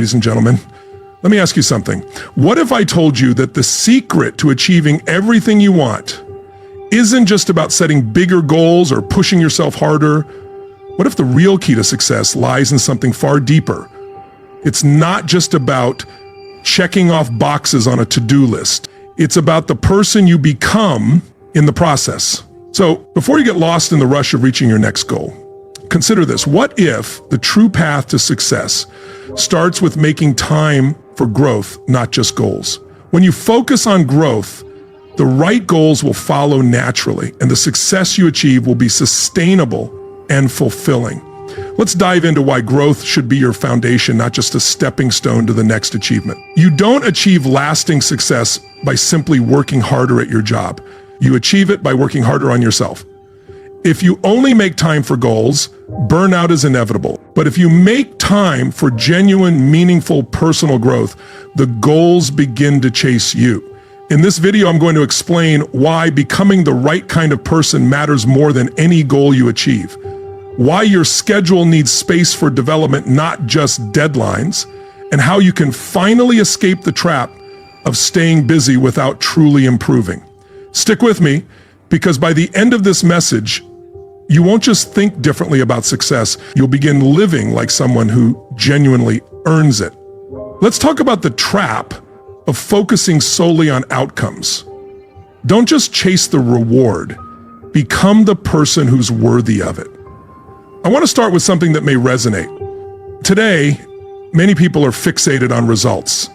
Ladies and gentlemen, let me ask you something. What if I told you that the secret to achieving everything you want isn't just about setting bigger goals or pushing yourself harder? What if the real key to success lies in something far deeper? It's not just about checking off boxes on a to-do list. It's about the person you become in the process. So before you get lost in the rush of reaching your next goal, consider this. What if the true path to success starts with making time for growth, not just goals? When you focus on growth, the right goals will follow naturally, and the success you achieve will be sustainable and fulfilling. Let's dive into why growth should be your foundation, not just a stepping stone to the next achievement. You don't achieve lasting success by simply working harder at your job. You achieve it by working harder on yourself. If you only make time for goals, burnout is inevitable. But if you make time for genuine, meaningful personal growth, the goals begin to chase you. In this video, I'm going to explain why becoming the right kind of person matters more than any goal you achieve. Why your schedule needs space for development, not just deadlines, and how you can finally escape the trap of staying busy without truly improving. Stick with me, because by the end of this message, you won't just think differently about success, you'll begin living like someone who genuinely earns it. Let's talk about the trap of focusing solely on outcomes. Don't just chase the reward, become the person who's worthy of it. I want to start with something that may resonate. Today, many people are fixated on results.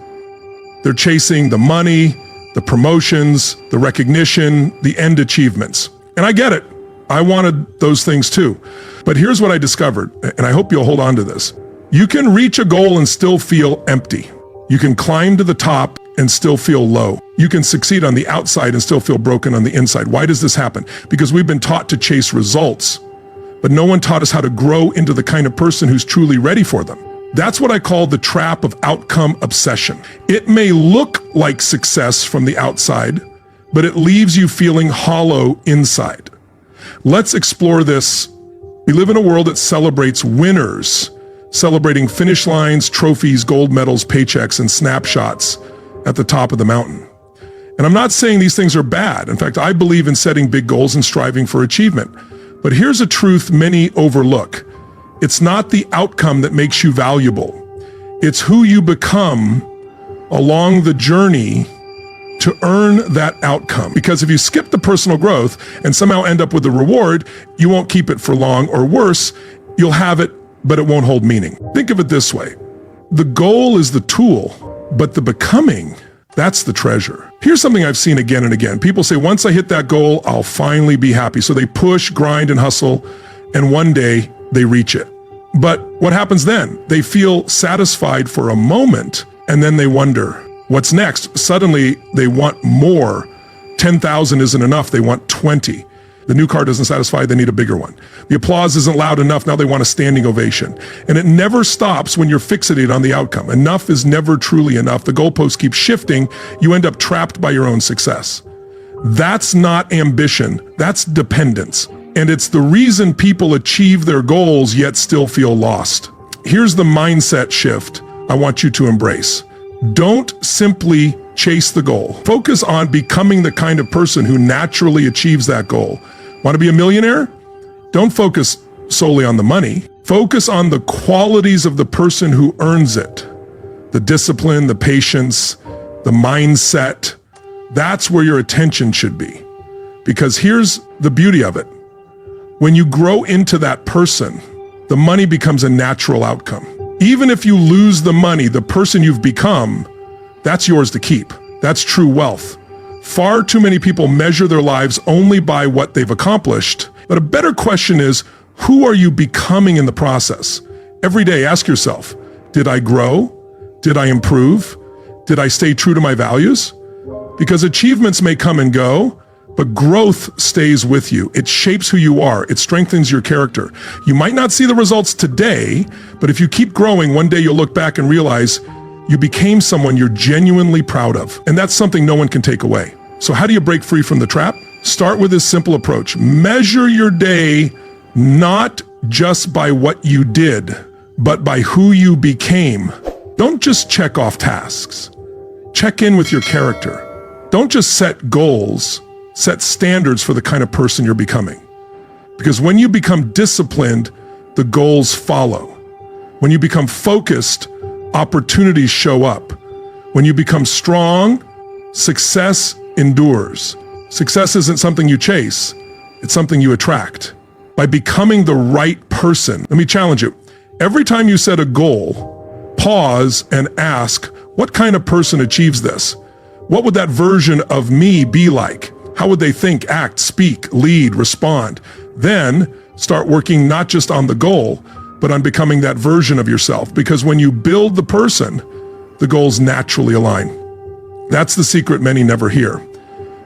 They're chasing the money, the promotions, the recognition, the end achievements. And I get it. I wanted those things too. But here's what I discovered, and I hope you'll hold on to this. You can reach a goal and still feel empty. You can climb to the top and still feel low. You can succeed on the outside and still feel broken on the inside. Why does this happen? Because we've been taught to chase results, but no one taught us how to grow into the kind of person who's truly ready for them. That's what I call the trap of outcome obsession. It may look like success from the outside, but it leaves you feeling hollow inside. Let's explore this. We live in a world that celebrates winners, celebrating finish lines, trophies, gold medals, paychecks, and snapshots at the top of the mountain. And I'm not saying these things are bad. In fact, I believe in setting big goals and striving for achievement. But here's a truth many overlook. It's not the outcome that makes you valuable. It's who you become along the journey to earn that outcome. Because if you skip the personal growth and somehow end up with the reward, you won't keep it for long, or worse, you'll have it, but it won't hold meaning. Think of it this way. The goal is the tool, but the becoming, that's the treasure. Here's something I've seen again and again. People say, once I hit that goal, I'll finally be happy. So they push, grind, and hustle, and one day they reach it. But what happens then? They feel satisfied for a moment, and then they wonder, what's next? Suddenly, they want more. 10,000 isn't enough, they want 20. The new car doesn't satisfy, they need a bigger one. The applause isn't loud enough, now they want a standing ovation. And it never stops when you're fixated on the outcome. Enough is never truly enough. The goalposts keep shifting. You end up trapped by your own success. That's not ambition, that's dependence. And it's the reason people achieve their goals yet still feel lost. Here's the mindset shift I want you to embrace. Don't simply chase the goal. Focus on becoming the kind of person who naturally achieves that goal. Want to be a millionaire? Don't focus solely on the money. Focus on the qualities of the person who earns it. The discipline, the patience, the mindset. That's where your attention should be. Because here's the beauty of it. When you grow into that person, the money becomes a natural outcome. Even if you lose the money, the person you've become, that's yours to keep. That's true wealth. Far too many people measure their lives only by what they've accomplished. But a better question is, who are you becoming in the process? Every day, ask yourself, did I grow? Did I improve? Did I stay true to my values? Because achievements may come and go, but growth stays with you. It shapes who you are. It strengthens your character. You might not see the results today, but if you keep growing, one day you'll look back and realize you became someone you're genuinely proud of. And that's something no one can take away. So how do you break free from the trap? Start with this simple approach. Measure your day not just by what you did, but by who you became. Don't just check off tasks. Check in with your character. Don't just set goals, set standards for the kind of person you're becoming. Because when you become disciplined, the goals follow. When you become focused, opportunities show up. When you become strong, success endures. Success isn't something you chase, it's something you attract. By becoming the right person, let me challenge you. Every time you set a goal, pause and ask, what kind of person achieves this? What would that version of me be like? How would they think, act, speak, lead, respond? Then start working not just on the goal, but on becoming that version of yourself. Because when you build the person, the goals naturally align. That's the secret many never hear.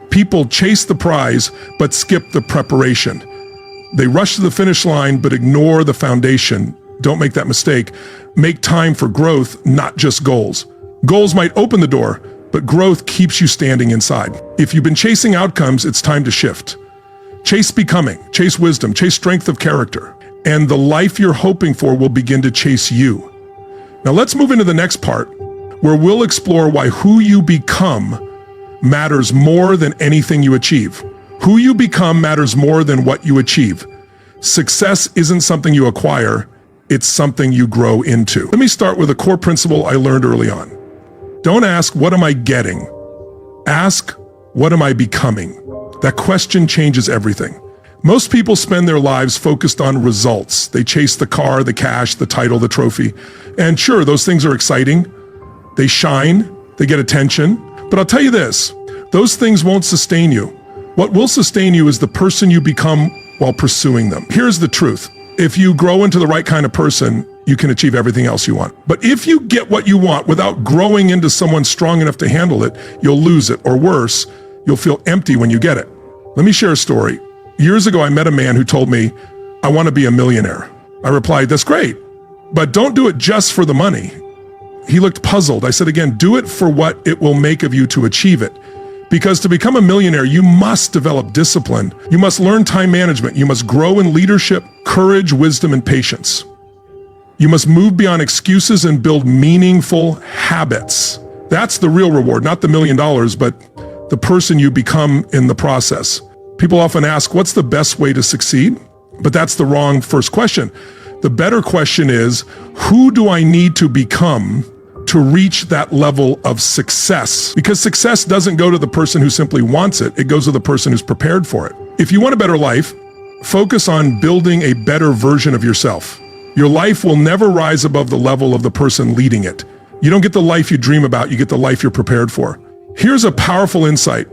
People chase the prize, but skip the preparation. They rush to the finish line, but ignore the foundation. Don't make that mistake. Make time for growth, not just goals. Goals might open the door, but growth keeps you standing inside. If you've been chasing outcomes, it's time to shift. Chase becoming, chase wisdom, chase strength of character, and the life you're hoping for will begin to chase you. Now let's move into the next part, where we'll explore why who you become matters more than anything you achieve. Who you become matters more than what you achieve. Success isn't something you acquire, it's something you grow into. Let me start with a core principle I learned early on. Don't ask, what am I getting? Ask, what am I becoming? That question changes everything. Most people spend their lives focused on results. They chase the car, the cash, the title, the trophy. And sure, those things are exciting. They shine, they get attention. But I'll tell you this, those things won't sustain you. What will sustain you is the person you become while pursuing them. Here's the truth. If you grow into the right kind of person, you can achieve everything else you want. But if you get what you want without growing into someone strong enough to handle it, you'll lose it, or worse, you'll feel empty when you get it. Let me share a story. Years ago, I met a man who told me, I want to be a millionaire. I replied, that's great, but don't do it just for the money. He looked puzzled. I said again, do it for what it will make of you to achieve it. Because to become a millionaire, you must develop discipline. You must learn time management. You must grow in leadership, courage, wisdom, and patience. You must move beyond excuses and build meaningful habits. That's the real reward, not the $1 million, but the person you become in the process. People often ask, what's the best way to succeed? But that's the wrong first question. The better question is, who do I need to become to reach that level of success? Because success doesn't go to the person who simply wants it, it goes to the person who's prepared for it. If you want a better life, focus on building a better version of yourself. Your life will never rise above the level of the person leading it. You don't get the life you dream about, you get the life you're prepared for. Here's a powerful insight.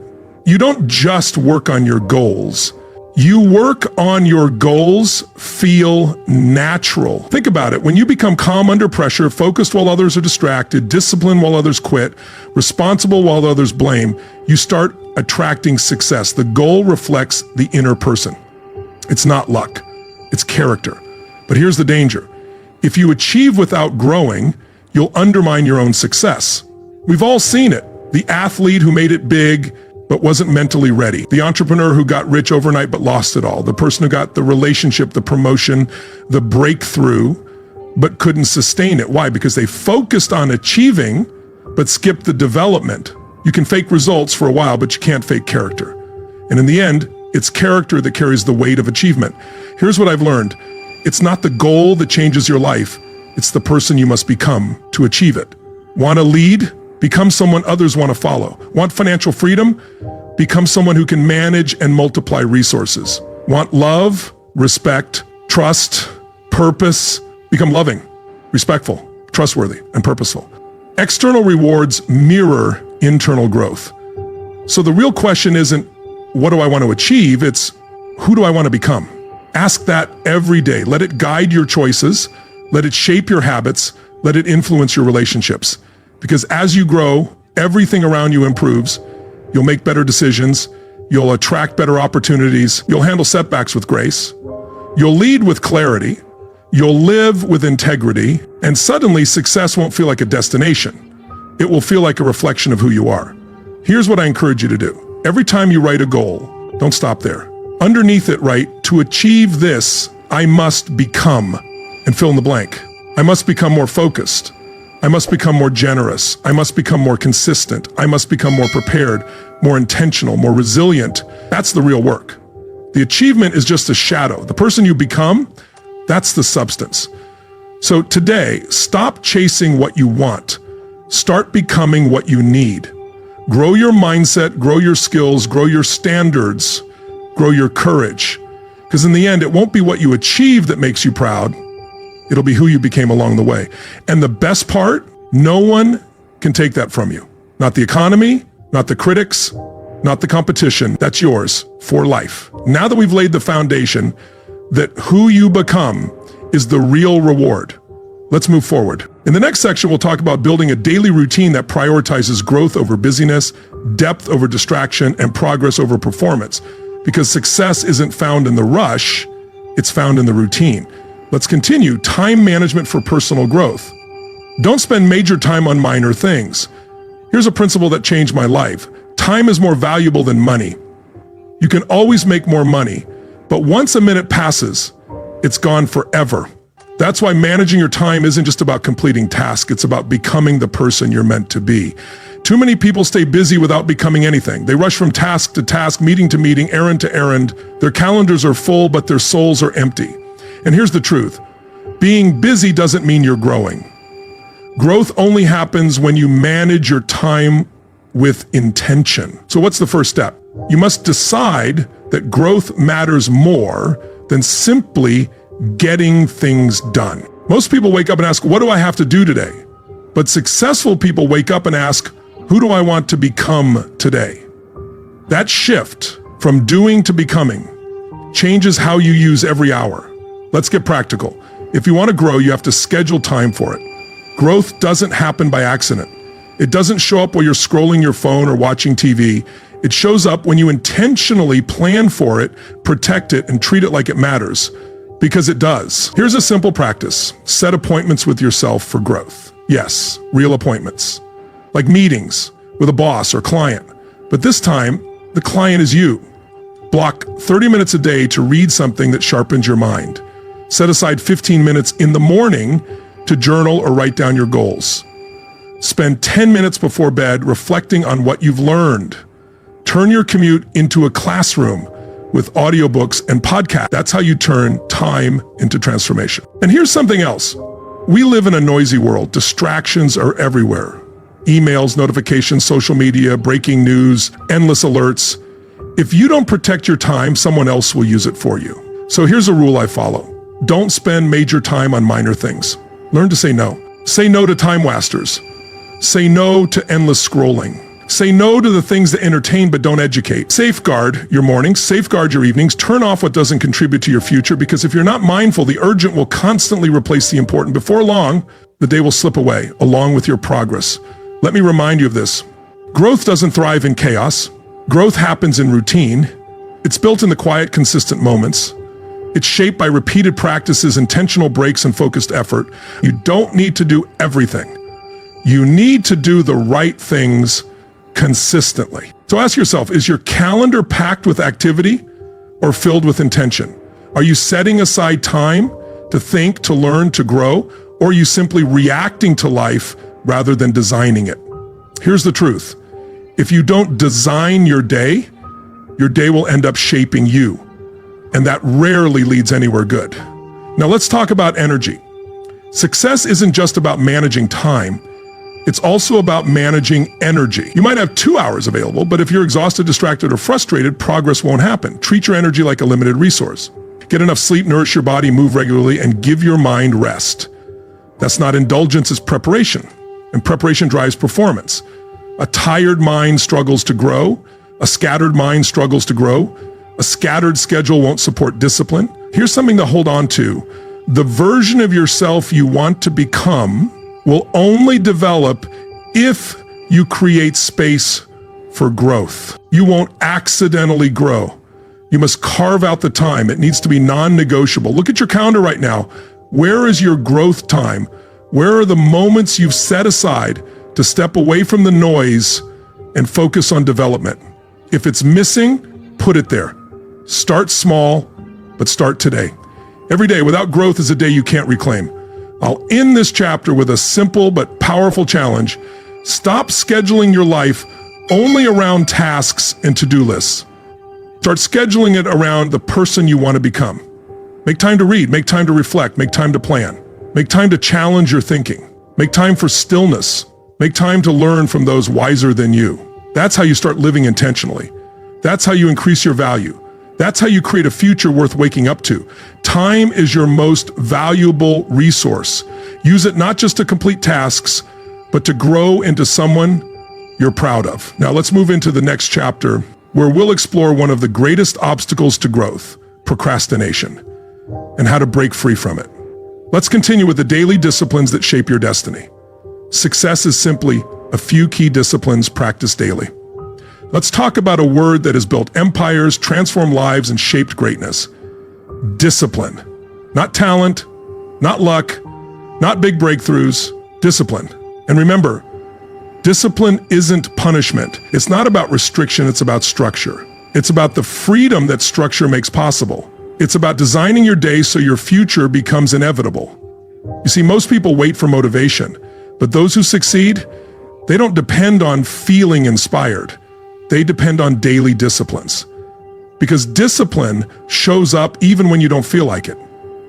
You don't just work on your goals. You work on your goals feel natural. Think about it. When you become calm under pressure, focused while others are distracted, disciplined while others quit, responsible while others blame, you start attracting success. The goal reflects the inner person. It's not luck, it's character. But here's the danger. If you achieve without growing, you'll undermine your own success. We've all seen it. The athlete who made it big, but wasn't mentally ready. The entrepreneur who got rich overnight but lost it all. The person who got the relationship, the promotion, the breakthrough, but couldn't sustain it. Why? Because they focused on achieving, but skipped the development. You can fake results for a while, but you can't fake character. And in the end, it's character that carries the weight of achievement. Here's what I've learned. It's not the goal that changes your life. It's the person you must become to achieve it. Want to lead? Become someone others want to follow. Want financial freedom? Become someone who can manage and multiply resources. Want love, respect, trust, purpose? Become loving, respectful, trustworthy, and purposeful. External rewards mirror internal growth. So the real question isn't, what do I want to achieve? It's, who do I want to become? Ask that every day. Let it guide your choices. Let it shape your habits. Let it influence your relationships. Because as you grow, everything around you improves. You'll make better decisions. You'll attract better opportunities. You'll handle setbacks with grace. You'll lead with clarity. You'll live with integrity. And suddenly success won't feel like a destination. It will feel like a reflection of who you are. Here's what I encourage you to do. Every time you write a goal, don't stop there. Underneath it, write, to achieve this, I must become, and fill in the blank. I must become more focused, I must become more generous. I must become more consistent. I must become more prepared, more intentional, more resilient. That's the real work. The achievement is just a shadow. The person you become, that's the substance. So today, stop chasing what you want. Start becoming what you need. Grow your mindset, grow your skills, grow your standards, grow your courage. Because in the end, it won't be what you achieve that makes you proud. It'll be who you became along the way. And the best part, no one can take that from you. Not the economy, not the critics, not the competition. That's yours for life. Now that we've laid the foundation that who you become is the real reward, let's move forward. In the next section, we'll talk about building a daily routine that prioritizes growth over busyness, depth over distraction, and progress over performance. Because success isn't found in the rush, it's found in the routine. Let's continue. Time management for personal growth. Don't spend major time on minor things. Here's a principle that changed my life. Time is more valuable than money. You can always make more money, but once a minute passes, it's gone forever. That's why managing your time isn't just about completing tasks, it's about becoming the person you're meant to be. Too many people stay busy without becoming anything. They rush from task to task, meeting to meeting, errand to errand. Their calendars are full, but their souls are empty. And here's the truth. Being busy doesn't mean you're growing. Growth only happens when you manage your time with intention. So what's the first step? You must decide that growth matters more than simply getting things done. Most people wake up and ask, what do I have to do today? But successful people wake up and ask, who do I want to become today? That shift from doing to becoming changes how you use every hour. Let's get practical. If you want to grow, you have to schedule time for it. Growth doesn't happen by accident. It doesn't show up while you're scrolling your phone or watching TV. It shows up when you intentionally plan for it, protect it, and treat it like it matters. Because it does. Here's a simple practice. Set appointments with yourself for growth. Yes, real appointments. Like meetings with a boss or client. But this time, the client is you. Block 30 minutes a day to read something that sharpens your mind. Set aside 15 minutes in the morning to journal or write down your goals. Spend 10 minutes before bed reflecting on what you've learned. Turn your commute into a classroom with audiobooks and podcasts. That's how you turn time into transformation. And here's something else. We live in a noisy world. Distractions are everywhere. Emails, notifications, social media, breaking news, endless alerts. If you don't protect your time, someone else will use it for you. So here's a rule I follow. Don't spend major time on minor things. Learn to say no. Say no to time wasters. Say no to endless scrolling. Say no to the things that entertain but don't educate. Safeguard your mornings, safeguard your evenings, turn off what doesn't contribute to your future, because if you're not mindful, the urgent will constantly replace the important. Before long, the day will slip away, along with your progress. Let me remind you of this. Growth doesn't thrive in chaos. Growth happens in routine. It's built in the quiet, consistent moments. It's shaped by repeated practices, intentional breaks, and focused effort. You don't need to do everything. You need to do the right things consistently. So ask yourself, is your calendar packed with activity or filled with intention? Are you setting aside time to think, to learn, to grow, or are you simply reacting to life rather than designing it? Here's the truth. If you don't design your day will end up shaping you, and that rarely leads anywhere good. Now let's talk about energy. Success isn't just about managing time. It's also about managing energy. You might have 2 hours available, but if you're exhausted, distracted, or frustrated, progress won't happen. Treat your energy like a limited resource. Get enough sleep, nourish your body, move regularly, and give your mind rest. That's not indulgence, it's preparation. And preparation drives performance. A tired mind struggles to grow. A scattered mind struggles to grow. A scattered schedule won't support discipline. Here's something to hold on to. The version of yourself you want to become will only develop if you create space for growth. You won't accidentally grow. You must carve out the time. It needs to be non-negotiable. Look at your calendar right now. Where is your growth time? Where are the moments you've set aside to step away from the noise and focus on development? If it's missing, put it there. Start small, but start today. Every day without growth is a day you can't reclaim. I'll end this chapter with a simple but powerful challenge. Stop scheduling your life only around tasks and to-do lists. Start scheduling it around the person you want to become. Make time to read, make time to reflect, make time to plan. Make time to challenge your thinking. Make time for stillness. Make time to learn from those wiser than you. That's how you start living intentionally. That's how you increase your value. That's how you create a future worth waking up to. Time is your most valuable resource. Use it not just to complete tasks, but to grow into someone you're proud of. Now let's move into the next chapter, where we'll explore one of the greatest obstacles to growth, procrastination, and how to break free from it. Let's continue with the daily disciplines that shape your destiny. Success is simply a few key disciplines practiced daily. Let's talk about a word that has built empires, transformed lives, and shaped greatness. Discipline. Not talent, not luck, not big breakthroughs, discipline. And remember, discipline isn't punishment. It's not about restriction, it's about structure. It's about the freedom that structure makes possible. It's about designing your day so your future becomes inevitable. You see, most people wait for motivation, but those who succeed, they don't depend on feeling inspired. They depend on daily disciplines. Because discipline shows up even when you don't feel like it.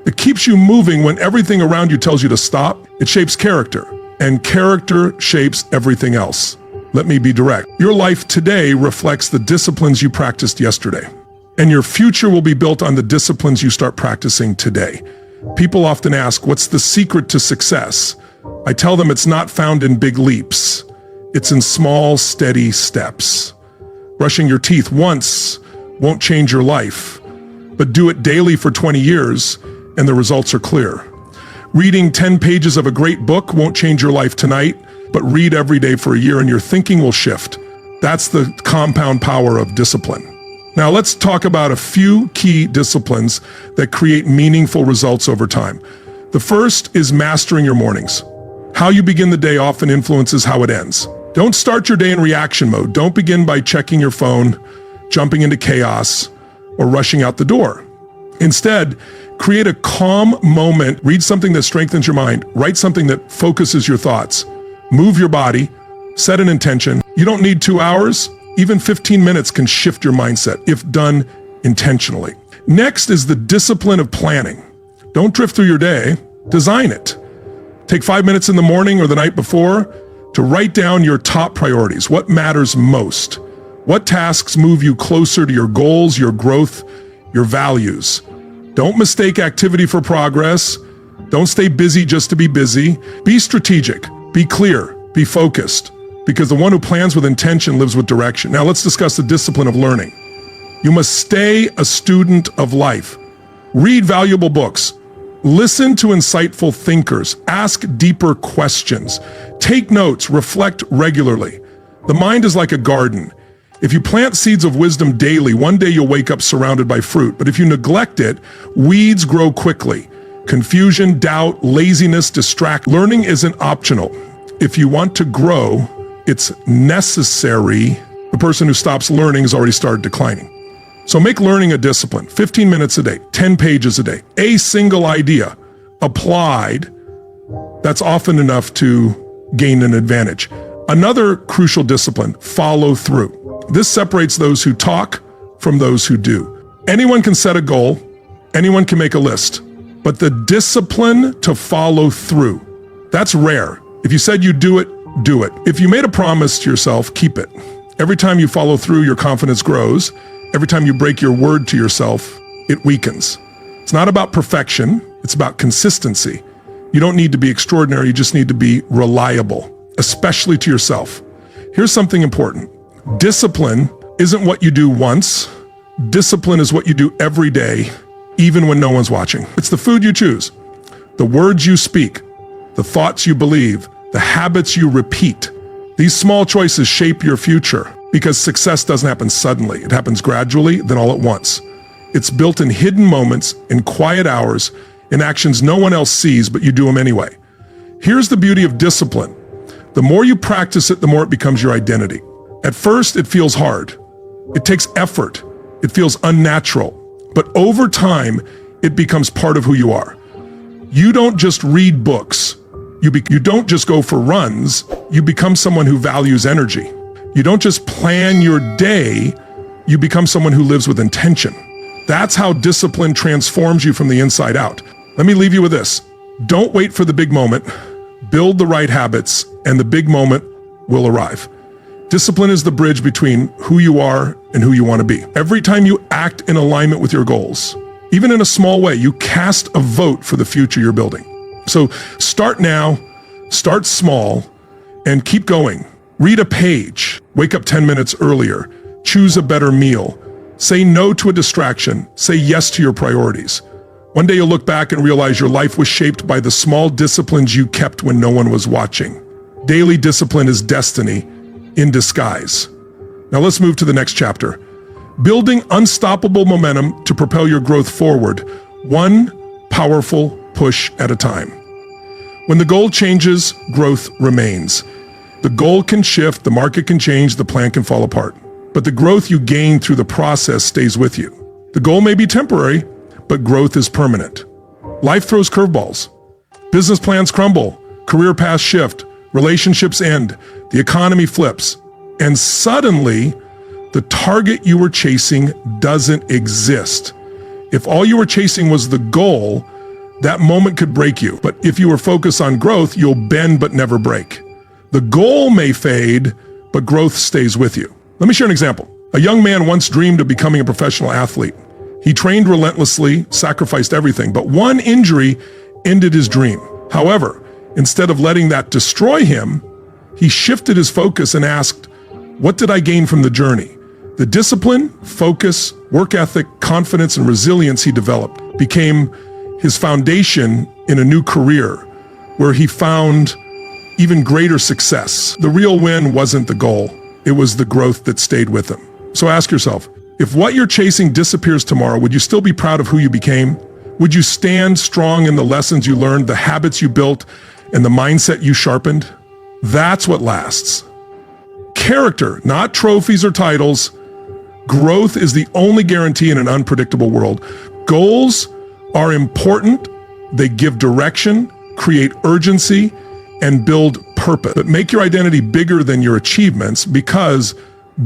It keeps you moving when everything around you tells you to stop. It shapes character, and character shapes everything else. Let me be direct. Your life today reflects the disciplines you practiced yesterday, and your future will be built on the disciplines you start practicing today. People often ask, what's the secret to success? I tell them it's not found in big leaps. It's in small, steady steps. Brushing your teeth once won't change your life, but do it daily for 20 years and the results are clear. Reading 10 pages of a great book won't change your life tonight, but read every day for a year and your thinking will shift. That's the compound power of discipline. Now let's talk about a few key disciplines that create meaningful results over time. The first is mastering your mornings. How you begin the day often influences how it ends. Don't start your day in reaction mode. Don't begin by checking your phone, jumping into chaos, or rushing out the door. Instead, create a calm moment, read something that strengthens your mind, write something that focuses your thoughts, move your body, set an intention. You don't need 2 hours. Even 15 minutes can shift your mindset if done intentionally. Next is the discipline of planning. Don't drift through your day, design it. Take 5 minutes in the morning or the night before to write down your top priorities. What matters most? What tasks move you closer to your goals, your growth, your values? Don't mistake activity for progress. Don't stay busy just to be busy. Be strategic, be clear, be focused, because the one who plans with intention lives with direction. Now let's discuss the discipline of learning. You must stay a student of life. Read valuable books. Listen to insightful thinkers. Ask deeper questions. Take notes. Reflect regularly. The mind is like a garden. If you plant seeds of wisdom daily, one day you'll wake up surrounded by fruit. But if you neglect it, weeds grow quickly. Confusion, doubt, laziness distract. Learning isn't optional. If you want to grow, it's necessary. The person who stops learning has already started declining. So make learning a discipline. 15 minutes a day, 10 pages a day, a single idea applied. That's often enough to gain an advantage. Another crucial discipline, follow through. This separates those who talk from those who do. Anyone can set a goal. Anyone can make a list. But the discipline to follow through, that's rare. If you said you'd do it, do it. If you made a promise to yourself, keep it. Every time you follow through, your confidence grows. Every time you break your word to yourself, it weakens. It's not about perfection. It's about consistency. You don't need to be extraordinary. You just need to be reliable, especially to yourself. Here's something important. Discipline isn't what you do once. Discipline is what you do every day, even when no one's watching. It's the food you choose, the words you speak, the thoughts you believe, the habits you repeat. These small choices shape your future because success doesn't happen suddenly. It happens gradually, then all at once. It's built in hidden moments, in quiet hours, in actions no one else sees, but you do them anyway. Here's the beauty of discipline. The more you practice it, the more it becomes your identity. At first, it feels hard. It takes effort. It feels unnatural. But over time, it becomes part of who you are. You don't just read books. You don't just go for runs. You become someone who values energy. You don't just plan your day. You become someone who lives with intention. That's how discipline transforms you from the inside out. Let me leave you with this. Don't wait for the big moment. Build the right habits, and the big moment will arrive. Discipline is the bridge between who you are and who you want to be. Every time you act in alignment with your goals, even in a small way, you cast a vote for the future you're building. So start now, start small, and keep going. Read a page, wake up 10 minutes earlier, choose a better meal, say no to a distraction, say yes to your priorities. One day you'll look back and realize your life was shaped by the small disciplines you kept when no one was watching. Daily discipline is destiny in disguise. Now let's move to the next chapter. Building unstoppable momentum to propel your growth forward, one powerful push at a time. When the goal changes, growth remains. The goal can shift, the market can change, the plan can fall apart. But the growth you gain through the process stays with you. The goal may be temporary, but growth is permanent. Life throws curveballs. Business plans crumble, career paths shift, relationships end, the economy flips, and suddenly the target you were chasing doesn't exist. If all you were chasing was the goal, that moment could break you. But if you were focused on growth, you'll bend but never break. The goal may fade, but growth stays with you. Let me share an example. A young man once dreamed of becoming a professional athlete. He trained relentlessly, sacrificed everything, but one injury ended his dream. However, instead of letting that destroy him, he shifted his focus and asked, what did I gain from the journey? The discipline, focus, work ethic, confidence, and resilience he developed became his foundation in a new career where he found even greater success. The real win wasn't the goal. It was the growth that stayed with him. So ask yourself, if what you're chasing disappears tomorrow, would you still be proud of who you became? Would you stand strong in the lessons you learned, the habits you built, and the mindset you sharpened? That's what lasts. Character, not trophies or titles. Growth is the only guarantee in an unpredictable world. Goals are important. They give direction, create urgency, and build purpose. But make your identity bigger than your achievements, because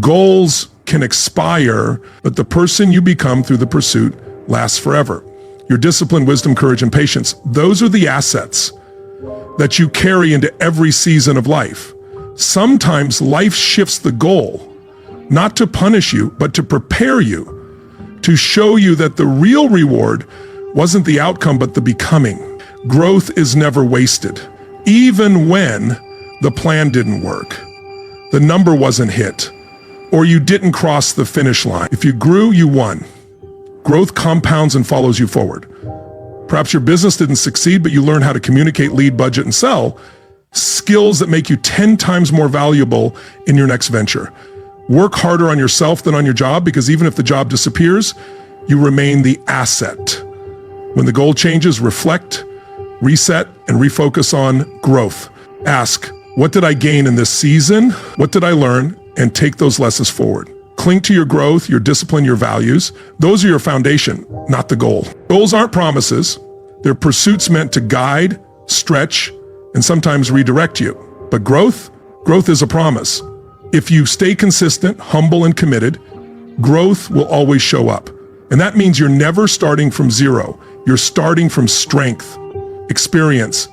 goals can expire, but the person you become through the pursuit lasts forever. Your discipline, wisdom, courage, and patience, those are the assets that you carry into every season of life. Sometimes life shifts the goal, not to punish you, but to prepare you, to show you that the real reward wasn't the outcome, but the becoming. Growth is never wasted. Even when the plan didn't work, the number wasn't hit, or you didn't cross the finish line. If you grew, you won. Growth compounds and follows you forward. Perhaps your business didn't succeed, but you learned how to communicate, lead, budget, and sell, skills that make you 10 times more valuable in your next venture. Work harder on yourself than on your job, because even if the job disappears, you remain the asset. When the goal changes, reflect, reset, and refocus on growth. Ask, what did I gain in this season? What did I learn? And take those lessons forward. Cling to your growth, your discipline, your values. Those are your foundation, not the goal. Goals aren't promises. They're pursuits meant to guide, stretch, and sometimes redirect you. But growth is a promise. If you stay consistent, humble, and committed, growth will always show up. And that means you're never starting from zero. You're starting from strength, experience,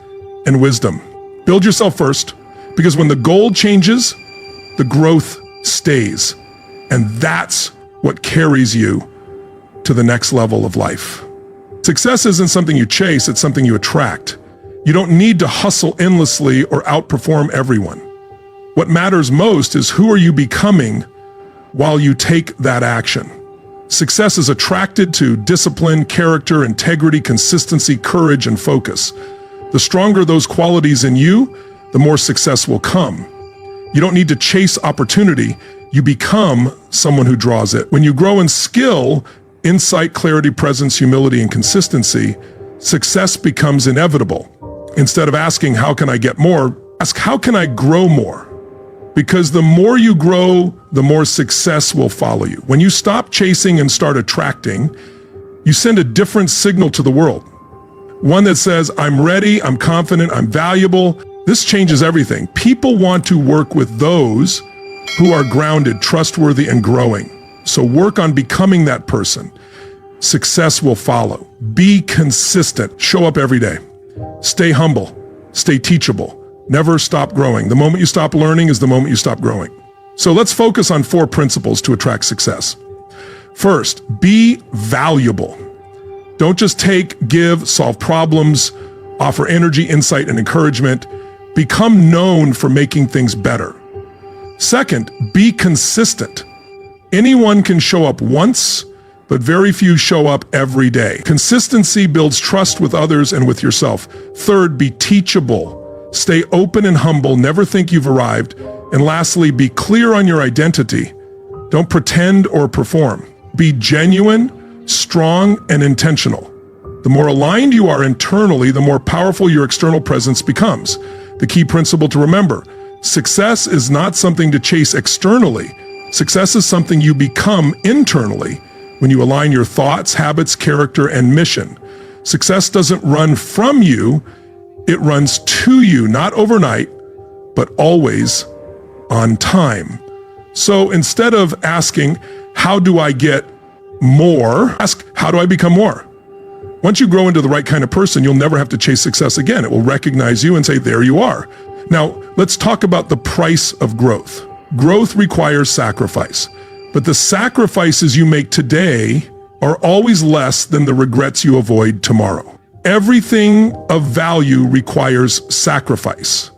and wisdom. Build yourself first, because when the goal changes, the growth stays. And that's what carries you to the next level of life. Success isn't something you chase, it's something you attract. You don't need to hustle endlessly or outperform everyone. What matters most is, who are you becoming while you take that action? Success is attracted to discipline, character, integrity, consistency, courage, and focus. The stronger those qualities in you, the more success will come. You don't need to chase opportunity. You become someone who draws it. When you grow in skill, insight, clarity, presence, humility, and consistency, success becomes inevitable. Instead of asking, how can I get more? Ask, how can I grow more? Because the more you grow, the more success will follow you. When you stop chasing and start attracting, you send a different signal to the world. One that says, I'm ready, I'm confident, I'm valuable. This changes everything. People want to work with those who are grounded, trustworthy, and growing. So work on becoming that person. Success will follow. Be consistent. Show up every day. Stay humble. Stay teachable. Never stop growing. The moment you stop learning is the moment you stop growing. So let's focus on 4 principles to attract success. First, be valuable. Don't just take, give, solve problems, offer energy, insight, and encouragement. Become known for making things better. Second, be consistent. Anyone can show up once, but very few show up every day. Consistency builds trust with others and with yourself. Third, be teachable. Stay open and humble, never think you've arrived. And lastly, be clear on your identity. Don't pretend or perform. Be genuine, strong, and intentional. The more aligned you are internally, the more powerful your external presence becomes. The key principle to remember: success is not something to chase externally. Success is something you become internally when you align your thoughts, habits, character, and mission. Success doesn't run from you, it runs to you, not overnight, but always on time. So instead of asking, how do I get more? Ask, how do I become more? Once you grow into the right kind of person, you'll never have to chase success again. It will recognize you and say, there you are. Now, let's talk about the price of growth. Growth requires sacrifice, but the sacrifices you make today are always less than the regrets you avoid tomorrow. Everything of value requires sacrifice.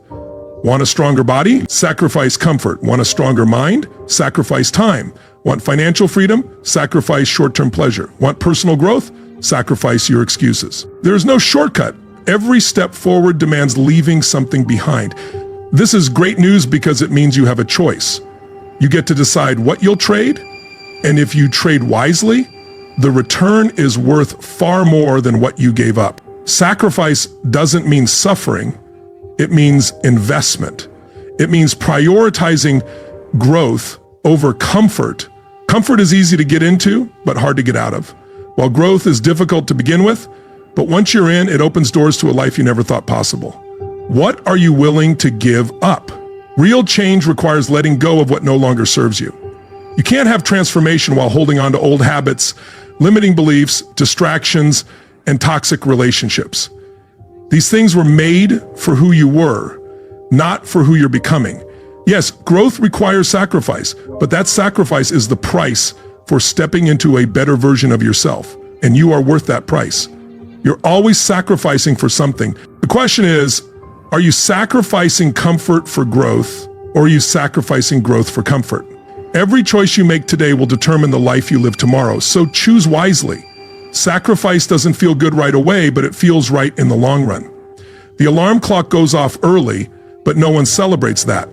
Want a stronger body? Sacrifice comfort. Want a stronger mind? Sacrifice time. Want financial freedom? Sacrifice short-term pleasure. Want personal growth? Sacrifice your excuses. There is no shortcut. Every step forward demands leaving something behind. This is great news because it means you have a choice. You get to decide what you'll trade, and if you trade wisely, the return is worth far more than what you gave up. Sacrifice doesn't mean suffering. It means investment. It means prioritizing growth over comfort. Comfort is easy to get into, but hard to get out of. While growth is difficult to begin with, but once you're in, it opens doors to a life you never thought possible. What are you willing to give up? Real change requires letting go of what no longer serves you. You can't have transformation while holding on to old habits, limiting beliefs, distractions, and toxic relationships. These things were made for who you were, not for who you're becoming. Yes, growth requires sacrifice, but that sacrifice is the price for stepping into a better version of yourself, and you are worth that price. You're always sacrificing for something. The question is, are you sacrificing comfort for growth, or are you sacrificing growth for comfort? Every choice you make today will determine the life you live tomorrow, so choose wisely. Sacrifice doesn't feel good right away, but it feels right in the long run. The alarm clock goes off early, but no one celebrates that.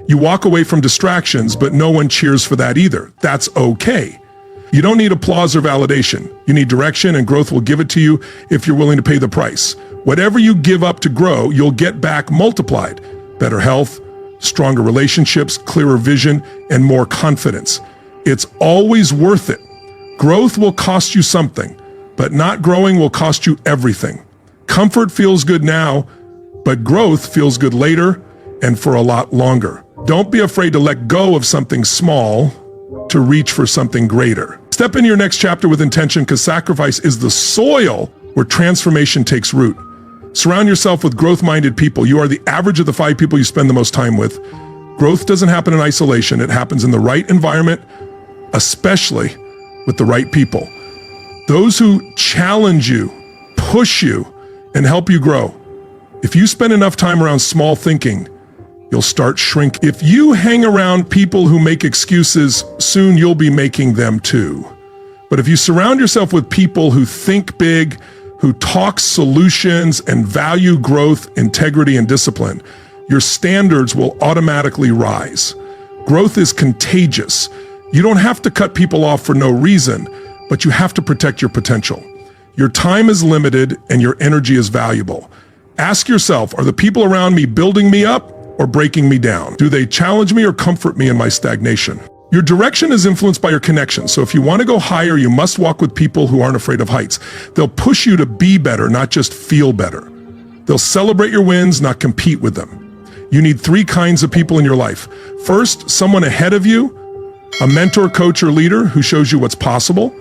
You walk away from distractions, but no one cheers for that either. That's okay. You don't need applause or validation. You need direction, and growth will give it to you if you're willing to pay the price. Whatever you give up to grow, you'll get back multiplied. Better health, stronger relationships, clearer vision, and more confidence. It's always worth it. Growth will cost you something, but not growing will cost you everything. Comfort feels good now, but growth feels good later and for a lot longer. Don't be afraid to let go of something small to reach for something greater. Step into your next chapter with intention, because sacrifice is the soil where transformation takes root. Surround yourself with growth-minded people. You are the average of the 5 people you spend the most time with. Growth doesn't happen in isolation. It happens in the right environment, especially with the right people. Those who challenge you, push you, and help you grow. If you spend enough time around small thinking, you'll start shrinking. If you hang around people who make excuses, soon you'll be making them too. But if you surround yourself with people who think big, who talk solutions, and value growth, integrity, and discipline, your standards will automatically rise. Growth is contagious. You don't have to cut people off for no reason, but you have to protect your potential. Your time is limited and your energy is valuable. Ask yourself, are the people around me building me up or breaking me down? Do they challenge me or comfort me in my stagnation? Your direction is influenced by your connections. So if you want to go higher, you must walk with people who aren't afraid of heights. They'll push you to be better, not just feel better. They'll celebrate your wins, not compete with them. You need three kinds of people in your life. First, someone ahead of you, a mentor, coach, or leader who shows you what's possible.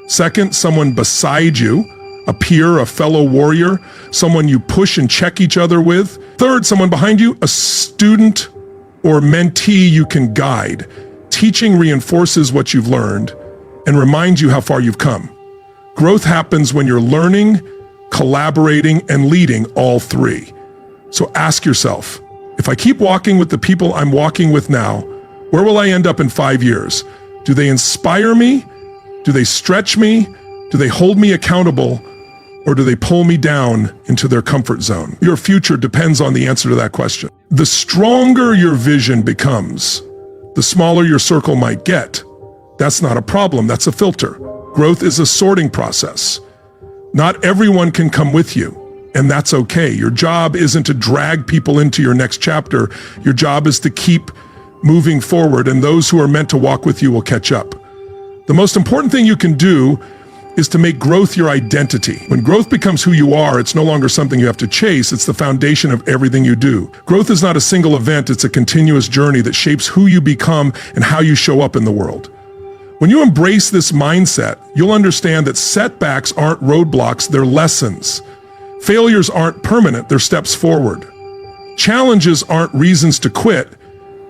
Second, someone beside you, a peer, a fellow warrior, someone you push and check each other with. Third, someone behind you, a student or mentee you can guide. Teaching reinforces what you've learned and reminds you how far you've come. Growth happens when you're learning, collaborating, and leading all three. So ask yourself, if I keep walking with the people I'm walking with now, where will I end up in 5 years? Do they inspire me? Do they stretch me? Do they hold me accountable? Or do they pull me down into their comfort zone? Your future depends on the answer to that question. The stronger your vision becomes, the smaller your circle might get. That's not a problem, that's a filter. Growth is a sorting process. Not everyone can come with you, and that's okay. Your job isn't to drag people into your next chapter. Your job is to keep moving forward, and those who are meant to walk with you will catch up. The most important thing you can do is to make growth your identity. When growth becomes who you are, it's no longer something you have to chase, it's the foundation of everything you do. Growth is not a single event, it's a continuous journey that shapes who you become and how you show up in the world. When you embrace this mindset, you'll understand that setbacks aren't roadblocks, they're lessons. Failures aren't permanent, they're steps forward. Challenges aren't reasons to quit,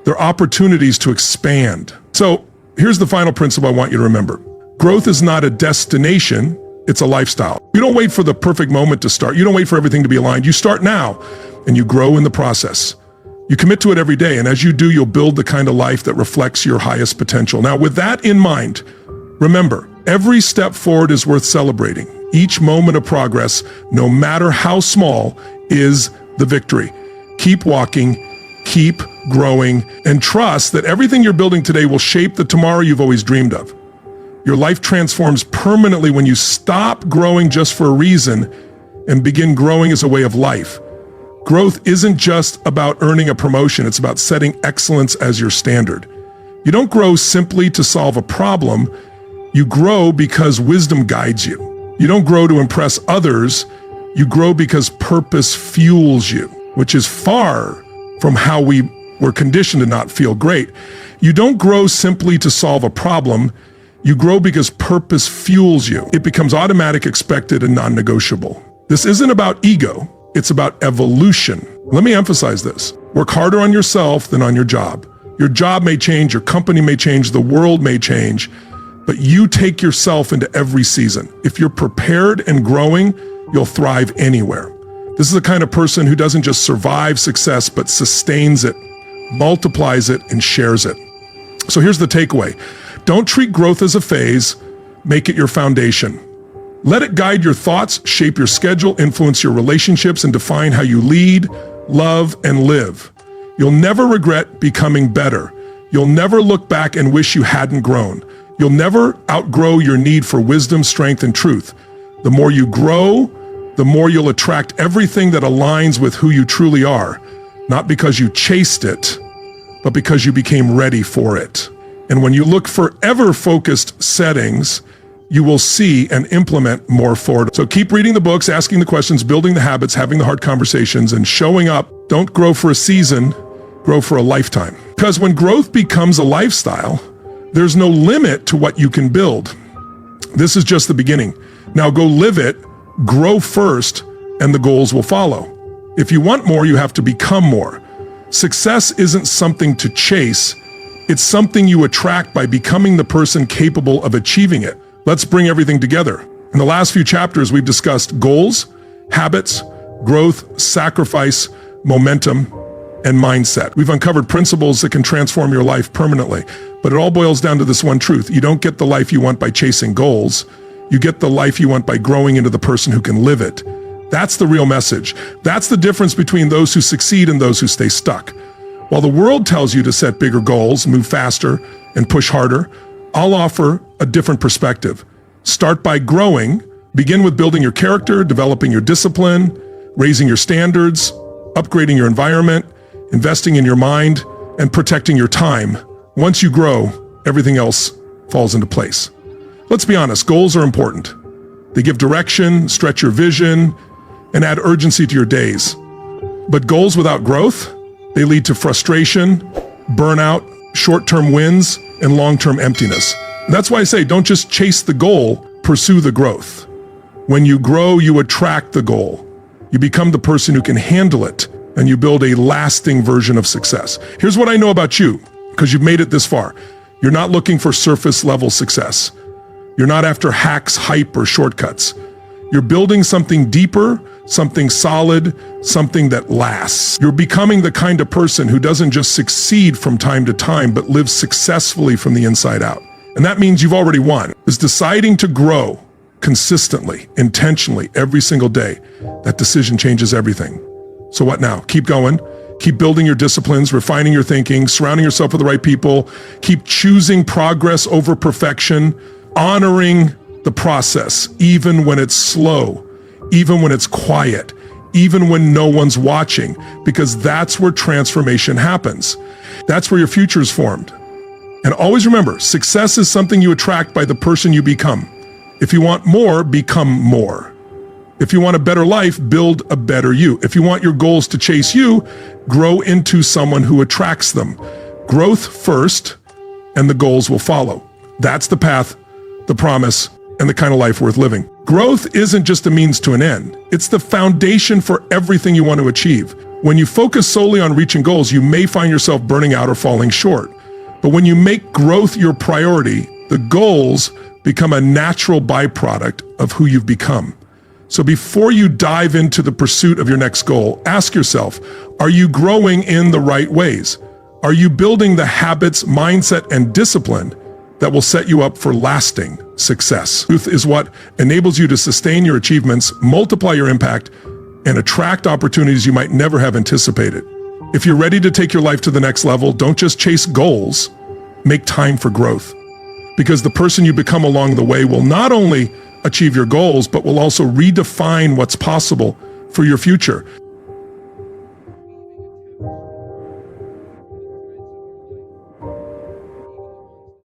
they're opportunities to expand. So here's the final principle I want you to remember. Growth is not a destination, it's a lifestyle. You don't wait for the perfect moment to start. You don't wait for everything to be aligned. You start now, and you grow in the process. You commit to it every day, and as you do, you'll build the kind of life that reflects your highest potential. Now, with that in mind, remember, every step forward is worth celebrating. Each moment of progress, no matter how small, is the victory. Keep walking, keep growing, and trust that everything you're building today will shape the tomorrow you've always dreamed of. Your life transforms permanently when you stop growing just for a reason and begin growing as a way of life. Growth isn't just about earning a promotion, it's about setting excellence as your standard. You don't grow simply to solve a problem, you grow because wisdom guides you. You don't grow to impress others, you grow because purpose fuels you, which is far from how we were conditioned to not feel great. You don't grow simply to solve a problem, you grow because purpose fuels you. It becomes automatic, expected, and non-negotiable. This isn't about ego, it's about evolution. Let me emphasize this. Work harder on yourself than on your job. Your job may change, your company may change, the world may change, but you take yourself into every season. If you're prepared and growing, you'll thrive anywhere. This is the kind of person who doesn't just survive success, but sustains it, multiplies it, and shares it. So here's the takeaway. Don't treat growth as a phase, make it your foundation. Let it guide your thoughts, shape your schedule, influence your relationships, and define how you lead, love, and live. You'll never regret becoming better. You'll never look back and wish you hadn't grown. You'll never outgrow your need for wisdom, strength, and truth. The more you grow, the more you'll attract everything that aligns with who you truly are, not because you chased it, but because you became ready for it. And when you look for ever-focused settings, you will see and implement more forward. So keep reading the books, asking the questions, building the habits, having the hard conversations, and showing up. Don't grow for a season, grow for a lifetime. Because when growth becomes a lifestyle, there's no limit to what you can build. This is just the beginning. Now go live it, grow first, and the goals will follow. If you want more, you have to become more. Success isn't something to chase, it's something you attract by becoming the person capable of achieving it. Let's bring everything together. In the last few chapters, we've discussed goals, habits, growth, sacrifice, momentum, and mindset. We've uncovered principles that can transform your life permanently. But it all boils down to this one truth. You don't get the life you want by chasing goals. You get the life you want by growing into the person who can live it. That's the real message. That's the difference between those who succeed and those who stay stuck. While the world tells you to set bigger goals, move faster, and push harder, I'll offer a different perspective. Start by growing. Begin with building your character, developing your discipline, raising your standards, upgrading your environment, investing in your mind, and protecting your time. Once you grow, everything else falls into place. Let's be honest, goals are important. They give direction, stretch your vision, and add urgency to your days. But goals without growth, they lead to frustration, burnout, short-term wins, and long-term emptiness. And that's why I say, don't just chase the goal, pursue the growth. When you grow, you attract the goal. You become the person who can handle it, and you build a lasting version of success. Here's what I know about you, because you've made it this far. You're not looking for surface-level success. You're not after hacks, hype, or shortcuts. You're building something deeper, something solid, something that lasts. You're becoming the kind of person who doesn't just succeed from time to time, but lives successfully from the inside out. And that means you've already won. It's deciding to grow consistently, intentionally, every single day. That decision changes everything. So what now? Keep going. Keep building your disciplines, refining your thinking, surrounding yourself with the right people. Keep choosing progress over perfection, honoring the process, even when it's slow, even when it's quiet, even when no one's watching, because that's where transformation happens. That's where your future is formed. And always remember, success is something you attract by the person you become. If you want more, become more. If you want a better life, build a better you. If you want your goals to chase you, grow into someone who attracts them. Growth first, and the goals will follow. That's the path, the promise, and the kind of life worth living. Growth isn't just a means to an end. It's the foundation for everything you want to achieve. When you focus solely on reaching goals, you may find yourself burning out or falling short. But when you make growth your priority, the goals become a natural byproduct of who you've become. So before you dive into the pursuit of your next goal, ask yourself, are you growing in the right ways? Are you building the habits, mindset, and discipline that will set you up for lasting success? Truth is what enables you to sustain your achievements, multiply your impact, and attract opportunities you might never have anticipated. If you're ready to take your life to the next level, don't just chase goals, make time for growth. Because the person you become along the way will not only achieve your goals, but will also redefine what's possible for your future.